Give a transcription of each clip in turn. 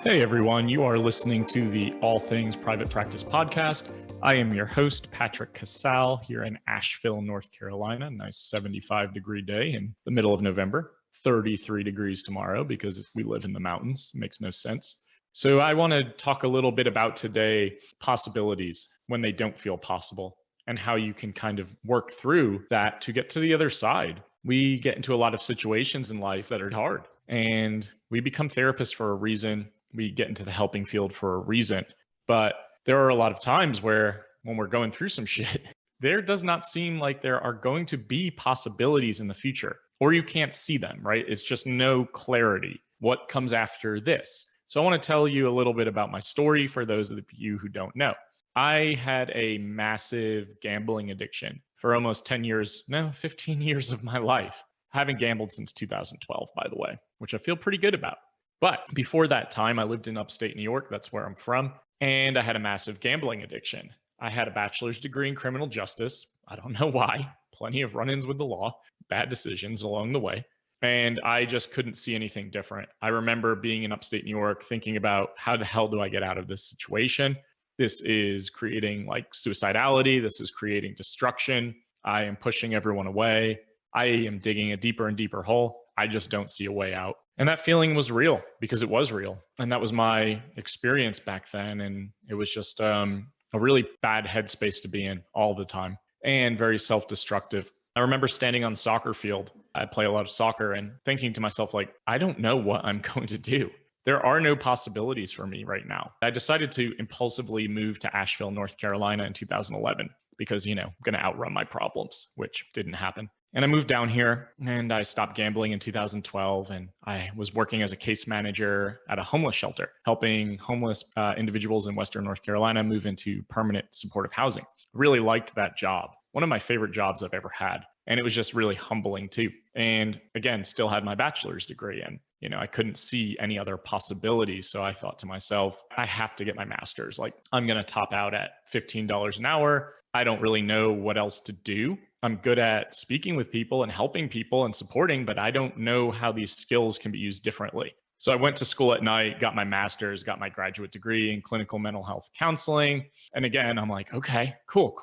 Hey everyone, you are listening to the All Things Private Practice podcast. I am your host, Patrick.Casale, here in Asheville, North Carolina. Nice 75-degree day in the middle of November. 33 degrees tomorrow because we live in the mountains. Makes no sense. So I want to talk a little bit about today possibilities when they don't feel possible and how you can kind of work through that to get to the other side. We get into a lot of situations in life that are hard, and we become therapists for a reason. We get into the helping field for a reason. But there are a lot of times where when we're going through some shit, there does not seem like there are going to be possibilities in the future, or you can't see them, right? It's just no clarity. What comes after this? So I want to tell you a little bit about my story for those of you who don't know. I had a massive gambling addiction for almost 15 years of my life. I haven't gambled since 2012, by the way, which I feel pretty good about. But before that time, I lived in upstate New York. That's where I'm from. And I had a massive gambling addiction. I had a bachelor's degree in criminal justice. I don't know why. Plenty of run-ins with the law, bad decisions along the way. And I just couldn't see anything different. I remember being in upstate New York thinking about how the hell do I get out of this situation? This is creating like suicidality. This is creating destruction. I am pushing everyone away. I am digging a deeper and deeper hole. I just don't see a way out. And that feeling was real because it was real. And that was my experience back then. And it was just a really bad headspace to be in all the time and very self-destructive. I remember standing on the soccer field. I play a lot of soccer and thinking to myself, like, I don't know what I'm going to do. There are no possibilities for me right now. I decided to impulsively move to Asheville, North Carolina in 2011 because, I'm going to outrun my problems, which didn't happen. And I moved down here and I stopped gambling in 2012. And I was working as a case manager at a homeless shelter, helping homeless individuals in Western North Carolina move into permanent supportive housing. Really liked that job. One of my favorite jobs I've ever had. And it was just really humbling too. And again, still had my bachelor's degree. And, I couldn't see any other possibilities. So I thought to myself, I have to get my master's. Like, I'm going to top out at $15 an hour. I don't really know what else to do. I'm good at speaking with people and helping people and supporting, but I don't know how these skills can be used differently. So I went to school at night, got my master's, got my graduate degree in clinical mental health counseling. And again, I'm like, okay, cool.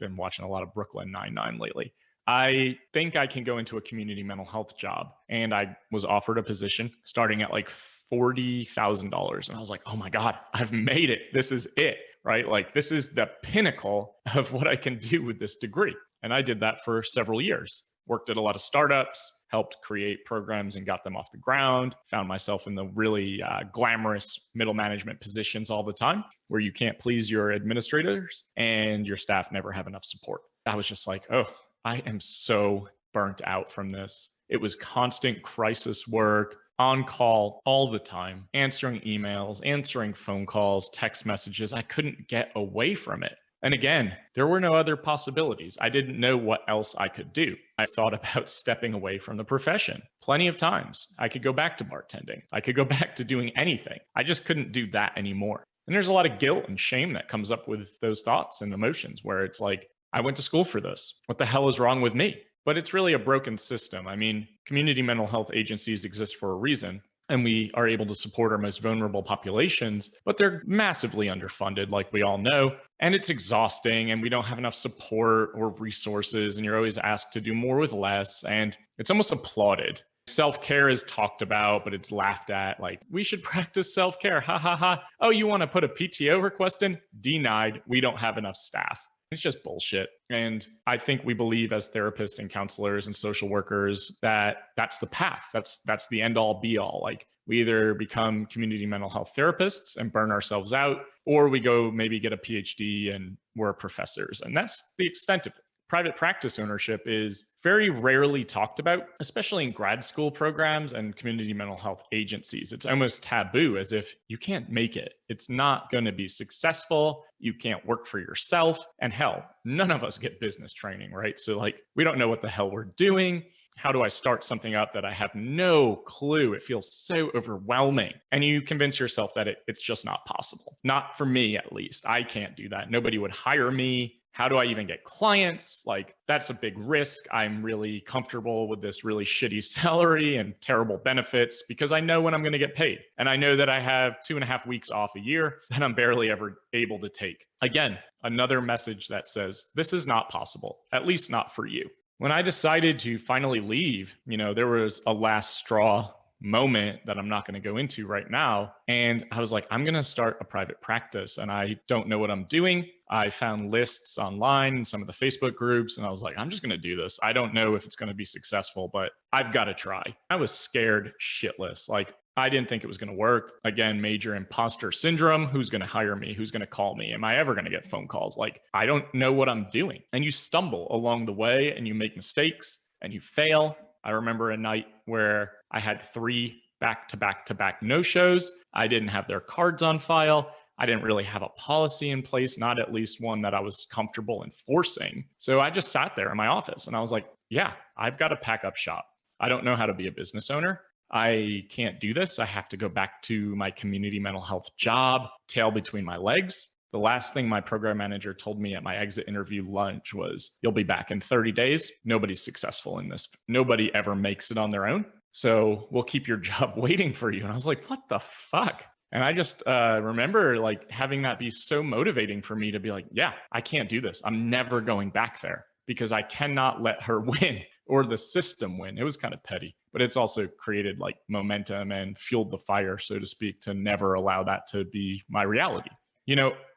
Been watching a lot of Brooklyn Nine-Nine lately. I think I can go into a community mental health job. And I was offered a position starting at like $40,000. And I was like, oh my God, I've made it. This is it, right? Like, this is the pinnacle of what I can do with this degree. And I did that for several years. Worked at a lot of startups, helped create programs and got them off the ground, found myself in the really glamorous middle management positions all the time where you can't please your administrators and your staff never have enough support. I was just like, oh, I am so burnt out from this. It was constant crisis work, on call all the time, answering emails, answering phone calls, text messages. I couldn't get away from it. And again, there were no other possibilities. I didn't know what else I could do. I thought about stepping away from the profession plenty of times. I could go back to bartending. I could go back to doing anything. I just couldn't do that anymore. And there's a lot of guilt and shame that comes up with those thoughts and emotions where it's like, I went to school for this. What the hell is wrong with me? But it's really a broken system. I mean, community mental health agencies exist for a reason. And we are able to support our most vulnerable populations, but they're massively underfunded, like we all know. And it's exhausting, and we don't have enough support or resources, and you're always asked to do more with less, and it's almost applauded. Self-care is talked about, but it's laughed at, like, we should practice self-care, ha ha ha. Oh, you want to put a PTO request in? Denied, we don't have enough staff. It's just bullshit. And I think we believe as therapists and counselors and social workers that that's the path. That's the end all be all. Like, we either become community mental health therapists and burn ourselves out, or we go maybe get a PhD and we're professors. And that's the extent of it. Private practice ownership is very rarely talked about, especially in grad school programs and community mental health agencies. It's almost taboo, as if you can't make it. It's not going to be successful. You can't work for yourself. And hell, none of us get business training, right? So like, we don't know what the hell we're doing. How do I start something up that I have no clue? It feels so overwhelming. And you convince yourself that it's just not possible. Not for me, at least. I can't do that. Nobody would hire me. how do I even get clients? Like, that's a big risk. I'm really comfortable with this really shitty salary and terrible benefits because I know when I'm going to get paid. And I know that I have 2.5 weeks off a year that I'm barely ever able to take. Again, another message that says this is not possible, at least not for you. When I decided to finally leave, there was a last straw moment that I'm not going to go into right now. And I was like, I'm going to start a private practice and I don't know what I'm doing. I found lists online in some of the Facebook groups and I was like, I'm just going to do this. I don't know if it's going to be successful, but I've got to try. I was scared shitless. Like, I didn't think it was going to work. Again, major imposter syndrome. Who's going to hire me? Who's going to call me? Am I ever going to get phone calls? Like, I don't know what I'm doing. And you stumble along the way and you make mistakes and you fail. I remember a night where I had 3 back-to-back-to-back no-shows. I didn't have their cards on file. I didn't really have a policy in place, not at least one that I was comfortable enforcing. So I just sat there in my office and I was like, yeah, I've got to pack up shop. I don't know how to be a business owner. I can't do this. I have to go back to my community mental health job, tail between my legs. The last thing my program manager told me at my exit interview lunch was, you'll be back in 30 days. Nobody's successful in this. Nobody ever makes it on their own. So we'll keep your job waiting for you. And I was like, what the fuck? And I just remember like having that be so motivating for me to be like, yeah, I can't do this. I'm never going back there because I cannot let her win or the system win. It was kind of petty, but it's also created like momentum and fueled the fire, so to speak, to never allow that to be my reality.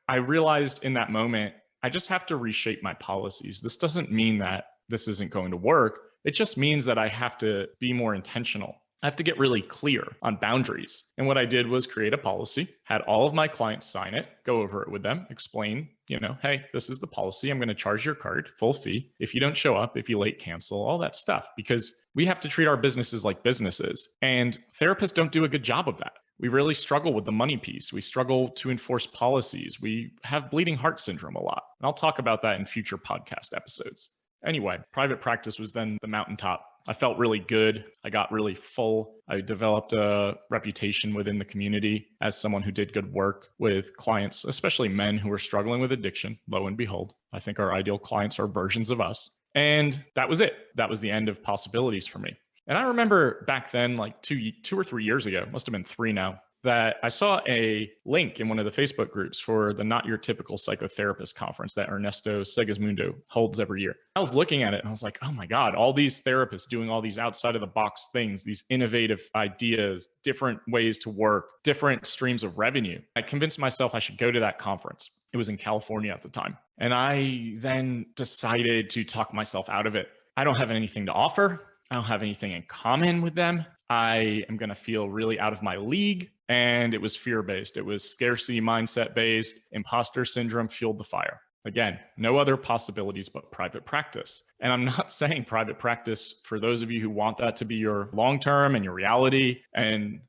I realized in that moment, I just have to reshape my policies. This doesn't mean that this isn't going to work. It just means that I have to be more intentional. I have to get really clear on boundaries. And what I did was create a policy, had all of my clients sign it, go over it with them, explain, hey, this is the policy. I'm going to charge your card, full fee. If you don't show up, if you late cancel, all that stuff, because we have to treat our businesses like businesses. And therapists don't do a good job of that. We really struggle with the money piece. We struggle to enforce policies. We have bleeding heart syndrome a lot. And I'll talk about that in future podcast episodes. Anyway, private practice was then the mountaintop. I felt really good. I got really full. I developed a reputation within the community as someone who did good work with clients, especially men who were struggling with addiction. Lo and behold, I think our ideal clients are versions of us. And that was it. That was the end of possibilities for me. And I remember back then, like two or 3 years ago, must have been 3 now, that I saw a link in one of the Facebook groups for the Not Your Typical Psychotherapist conference that Ernesto Segismundo holds every year. I was looking at it and I was like, oh my God, all these therapists doing all these outside of the box things, these innovative ideas, different ways to work, different streams of revenue. I convinced myself I should go to that conference. It was in California at the time. And I then decided to talk myself out of it. I don't have anything to offer. I don't have anything in common with them. I am going to feel really out of my league. And it was fear-based. It was scarcity mindset-based. Imposter syndrome fueled the fire. Again, no other possibilities but private practice. And I'm not saying private practice for those of you who want that to be your long-term and your reality, and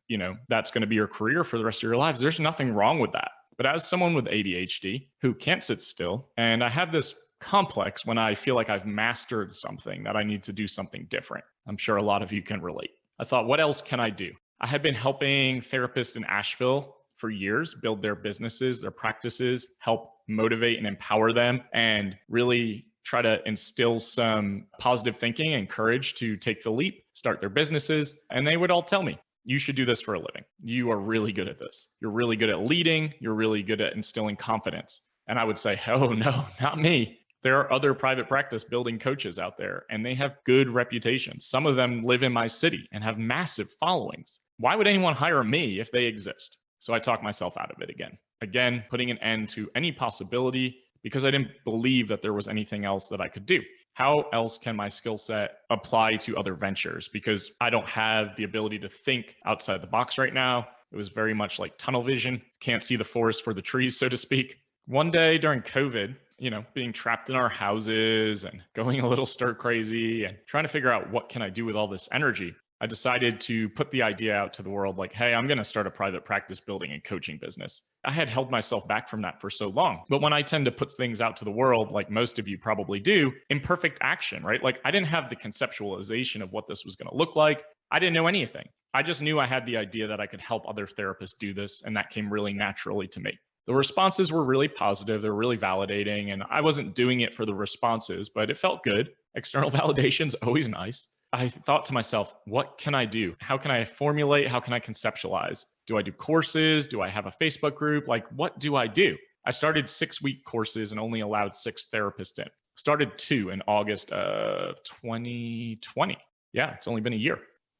that's going to be your career for the rest of your lives. There's nothing wrong with that. But as someone with ADHD who can't sit still, and I have this complex when I feel like I've mastered something that I need to do something different. I'm sure a lot of you can relate. I thought, what else can I do? I had been helping therapists in Asheville for years build their businesses, their practices, help motivate and empower them, and really try to instill some positive thinking and courage to take the leap, start their businesses. And they would all tell me, you should do this for a living. You are really good at this. You're really good at leading. You're really good at instilling confidence. And I would say, oh no, not me. There are other private practice building coaches out there, and they have good reputations. Some of them live in my city and have massive followings. Why would anyone hire me if they exist? So I talked myself out of it again. Again, putting an end to any possibility because I didn't believe that there was anything else that I could do. How else can my skill set apply to other ventures? Because I don't have the ability to think outside the box right now. It was very much like tunnel vision. Can't see the forest for the trees, so to speak. One day during COVID, being trapped in our houses and going a little stir crazy and trying to figure out what can I do with all this energy, I decided to put the idea out to the world like, hey, I'm going to start a private practice building and coaching business. I had held myself back from that for so long. But when I tend to put things out to the world, like most of you probably do, imperfect action, right? Like I didn't have the conceptualization of what this was going to look like. I didn't know anything. I just knew I had the idea that I could help other therapists do this. And that came really naturally to me. The responses were really positive. They're really validating. And I wasn't doing it for the responses, but it felt good. External validation's always nice. I thought to myself, what can I do? How can I formulate? How can I conceptualize? Do I do courses? Do I have a Facebook group? Like, what do I do? I started 6-week courses and only allowed 6 therapists in. Started 2 in August of 2020. Yeah, it's only been a year.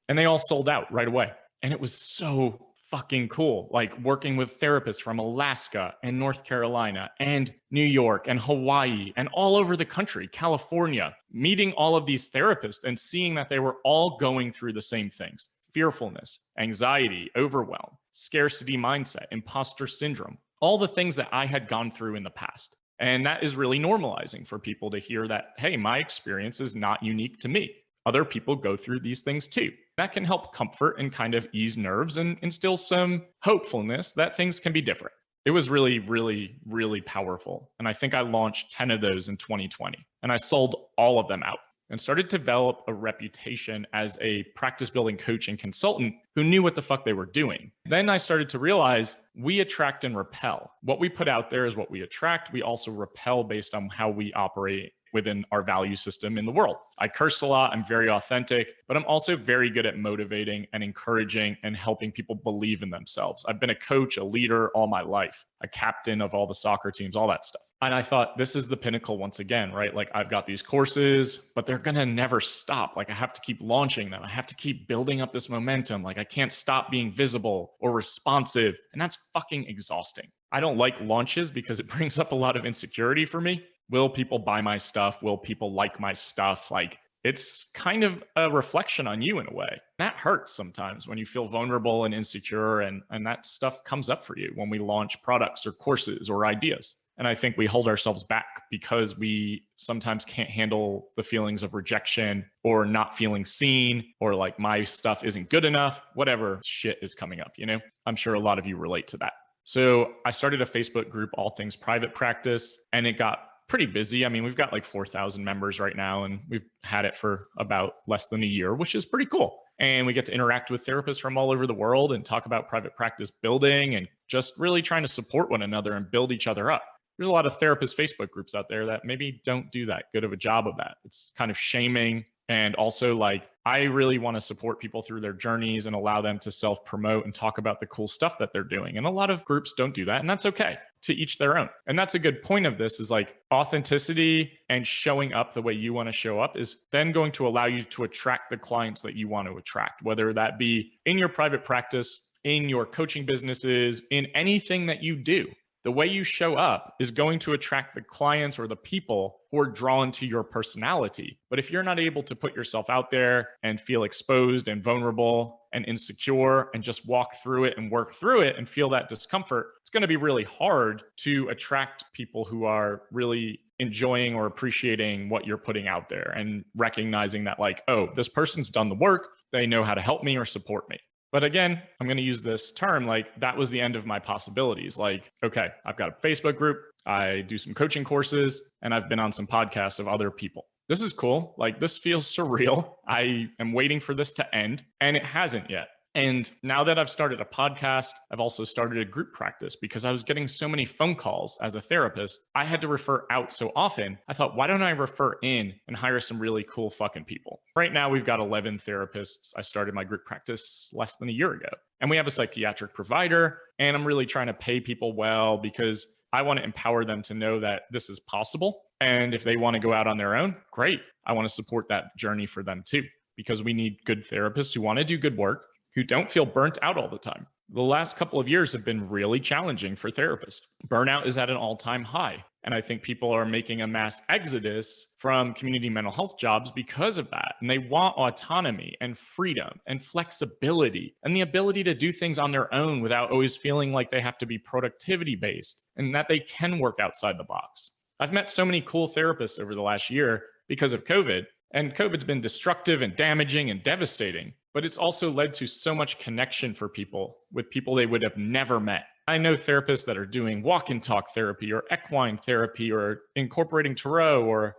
And they all sold out right away. And it was so fucking cool. Like working with therapists from Alaska and North Carolina and New York and Hawaii and all over the country, California, meeting all of these therapists and seeing that they were all going through the same things: fearfulness, anxiety, overwhelm, scarcity mindset, imposter syndrome, all the things that I had gone through in the past. And that is really normalizing for people to hear that, hey, my experience is not unique to me. Other people go through these things too. That can help comfort and kind of ease nerves and instill some hopefulness that things can be different. It was really, really, really powerful. And I think I launched 10 of those in 2020. And I sold all of them out and started to develop a reputation as a practice building coach and consultant who knew what the fuck they were doing. Then I started to realize we attract and repel. What we put out there is what we attract. We also repel based on how we operate within our value system in the world. I curse a lot, I'm very authentic, but I'm also very good at motivating and encouraging and helping people believe in themselves. I've been a coach, a leader all my life, a captain of all the soccer teams, all that stuff. And I thought, this is the pinnacle once again, right? Like, I've got these courses, but they're gonna never stop. Like, I have to keep launching them. I have to keep building up this momentum. Like, I can't stop being visible or responsive. And that's fucking exhausting. I don't like launches because it brings up a lot of insecurity for me. Will people buy my stuff? Will people like my stuff? Like, it's kind of a reflection on you in a way. That hurts sometimes when you feel vulnerable and insecure, and that stuff comes up for you when we launch products or courses or ideas. And I think we hold ourselves back because we sometimes can't handle the feelings of rejection or not feeling seen, or like, my stuff isn't good enough, whatever shit is coming up, you know? I'm sure a lot of you relate to that. So I started a Facebook group, All Things Private Practice, and it got pretty busy. I mean, we've got like 4,000 members right now, and we've had it for about less than a year, which is pretty cool. And we get to interact with therapists from all over the world and talk about private practice building and just really trying to support one another and build each other up. There's a lot of therapist Facebook groups out there that maybe don't do that good of a job of that. It's kind of shaming. And also, like, I really want to support people through their journeys and allow them to self-promote and talk about the cool stuff that they're doing. And a lot of groups don't do that, and that's okay. To each their own. And that's a good point of this, is like, authenticity and showing up the way you want to show up is then going to allow you to attract the clients that you want to attract, whether that be in your private practice, in your coaching businesses, in anything that you do. The way you show up is going to attract the clients or the people who are drawn to your personality. But if you're not able to put yourself out there and feel exposed and vulnerable and insecure and just walk through it and work through it and feel that discomfort, it's going to be really hard to attract people who are really enjoying or appreciating what you're putting out there and recognizing that, like, oh, this person's done the work. They know how to help me or support me. But again, I'm going to use this term, like, that was the end of my possibilities. Like, okay, I've got a Facebook group, I do some coaching courses, and I've been on some podcasts of other people. This is cool. Like, this feels surreal. I am waiting for this to end, and it hasn't yet. And now that I've started a podcast, I've also started a group practice because I was getting so many phone calls as a therapist. I had to refer out so often. I thought, why don't I refer in and hire some really cool fucking people? Right now, we've got 11 therapists. I started my group practice less than a year ago. And we have a psychiatric provider. And I'm really trying to pay people well because I want to empower them to know that this is possible. And if they want to go out on their own, great. I want to support that journey for them too, because we need good therapists who want to do good work, who don't feel burnt out all the time. The last couple of years have been really challenging for therapists. Burnout is at an all-time high. And I think people are making a mass exodus from community mental health jobs because of that. And they want autonomy and freedom and flexibility and the ability to do things on their own without always feeling like they have to be productivity based and that they can work outside the box. I've met so many cool therapists over the last year because of COVID, and COVID's been destructive and damaging and devastating, but it's also led to so much connection for people with people they would have never met. I know therapists that are doing walk and talk therapy or equine therapy or incorporating tarot or,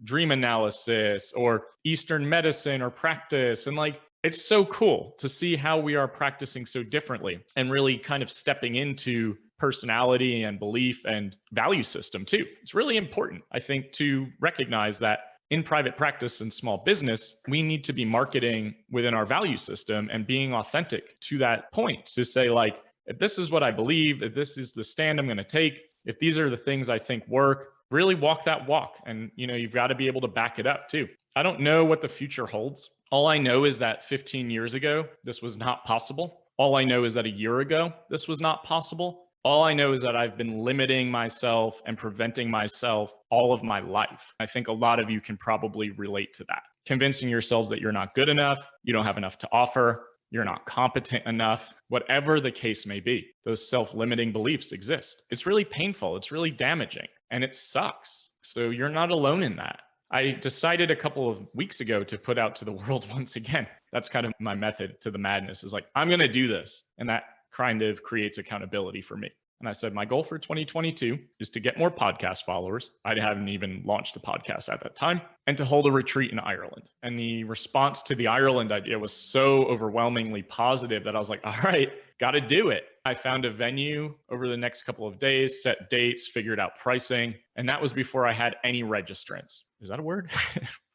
dream analysis or Eastern medicine or practice. And like, it's so cool to see how we are practicing so differently and really kind of stepping into personality and belief and value system too. It's really important, I think, to recognize that in private practice and small business, we need to be marketing within our value system and being authentic to that point to say, like, if this is what I believe, if this is the stand I'm going to take, if these are the things I think work, really walk that walk. And, you've got to be able to back it up too. I don't know what the future holds. All I know is that 15 years ago, this was not possible. All I know is that a year ago, this was not possible. All I know is that I've been limiting myself and preventing myself all of my life. I think a lot of you can probably relate to that. Convincing yourselves that you're not good enough, you don't have enough to offer, you're not competent enough, whatever the case may be. Those self-limiting beliefs exist. It's really painful, it's really damaging, and it sucks. So you're not alone in that. I decided a couple of weeks ago to put out to the world once again. That's kind of my method to the madness, is like, I'm going to do this. And that kind of creates accountability for me. And I said, my goal for 2022 is to get more podcast followers. I hadn't even launched the podcast at that time, and to hold a retreat in Ireland. And the response to the Ireland idea was so overwhelmingly positive that I was like, all right, got to do it. I found a venue over the next couple of days, set dates, figured out pricing. And that was before I had any registrants. Is that a word?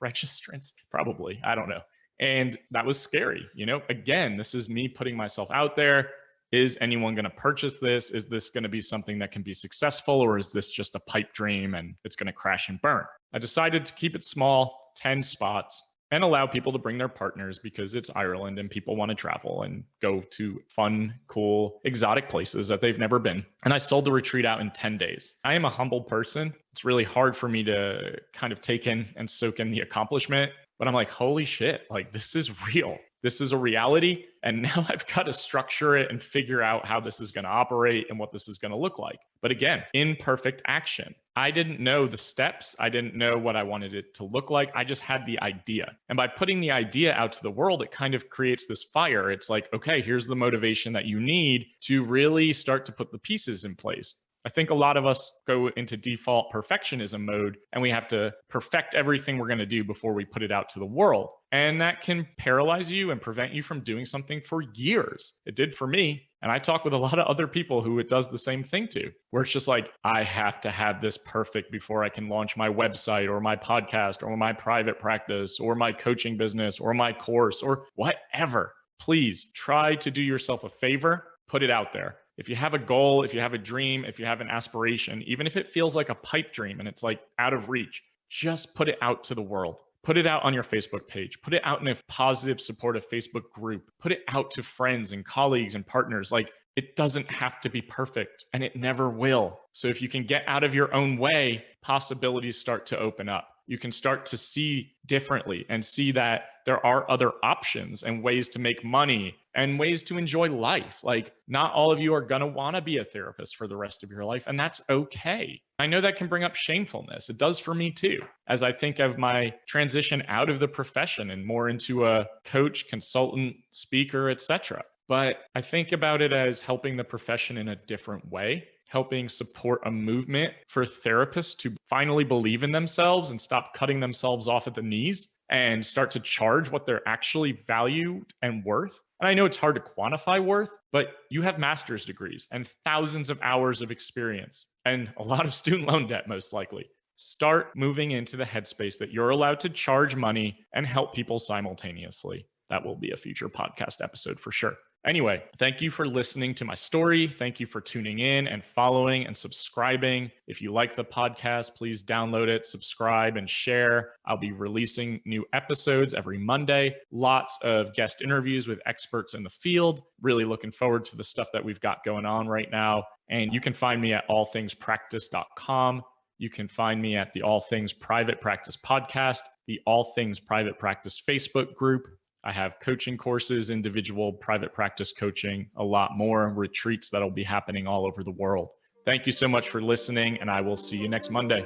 Registrants? Probably. I don't know. And that was scary. Again, this is me putting myself out there. Is anyone going to purchase this? Is this going to be something that can be successful, or is this just a pipe dream and it's going to crash and burn? I decided to keep it small, 10 spots, and allow people to bring their partners because it's Ireland and people want to travel and go to fun, cool, exotic places that they've never been. And I sold the retreat out in 10 days. I am a humble person. It's really hard for me to kind of take in and soak in the accomplishment, but I'm like, holy shit, like, this is real. This is a reality. And now I've got to structure it and figure out how this is going to operate and what this is going to look like. But again, imperfect action. I didn't know the steps. I didn't know what I wanted it to look like. I just had the idea. And by putting the idea out to the world, it kind of creates this fire. It's like, okay, here's the motivation that you need to really start to put the pieces in place. I think a lot of us go into default perfectionism mode, and we have to perfect everything we're going to do before we put it out to the world. And that can paralyze you and prevent you from doing something for years. It did for me. And I talk with a lot of other people who it does the same thing to, where it's just like, I have to have this perfect before I can launch my website or my podcast or my private practice or my coaching business or my course or whatever. Please try to do yourself a favor, put it out there. If you have a goal, if you have a dream, if you have an aspiration, even if it feels like a pipe dream and it's like out of reach, just put it out to the world. Put it out on your Facebook page. Put it out in a positive, supportive Facebook group. Put it out to friends and colleagues and partners. Like, it doesn't have to be perfect, and it never will. So if you can get out of your own way, possibilities start to open up. You can start to see differently and see that there are other options and ways to make money and ways to enjoy life. Like, not all of you are going to want to be a therapist for the rest of your life, and that's okay. I know that can bring up shamefulness. It does for me too, as I think of my transition out of the profession and more into a coach, consultant, speaker, etc. But I think about it as helping the profession in a different way, helping support a movement for therapists to finally believe in themselves and stop cutting themselves off at the knees and start to charge what they're actually valued and worth. And I know it's hard to quantify worth, but you have master's degrees and thousands of hours of experience and a lot of student loan debt, most likely. Start moving into the headspace that you're allowed to charge money and help people simultaneously. That will be a future podcast episode for sure. Anyway, thank you for listening to my story. Thank you for tuning in and following and subscribing. If you like the podcast, please download it, subscribe, and share. I'll be releasing new episodes every Monday. Lots of guest interviews with experts in the field. Really looking forward to the stuff that we've got going on right now. And you can find me at allthingspractice.com. You can find me at the All Things Private Practice podcast, the All Things Private Practice Facebook group. I have coaching courses, individual private practice coaching, a lot more retreats that'll be happening all over the world. Thank you so much for listening, and I will see you next Monday.